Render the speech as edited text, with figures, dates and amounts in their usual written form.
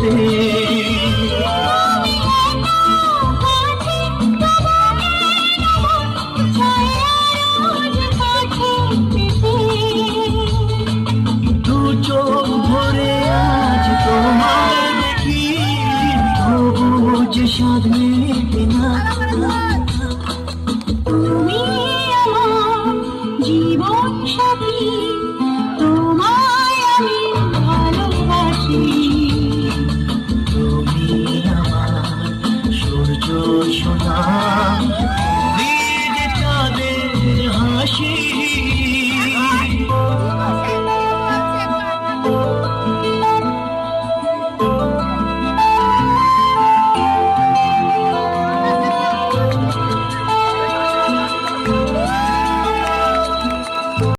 কাছে। দু চোখ ভরে আজ তোমায় দেখি, তবু যে স্বাদ মেটে না। তুমি আমার জীবন সাথী।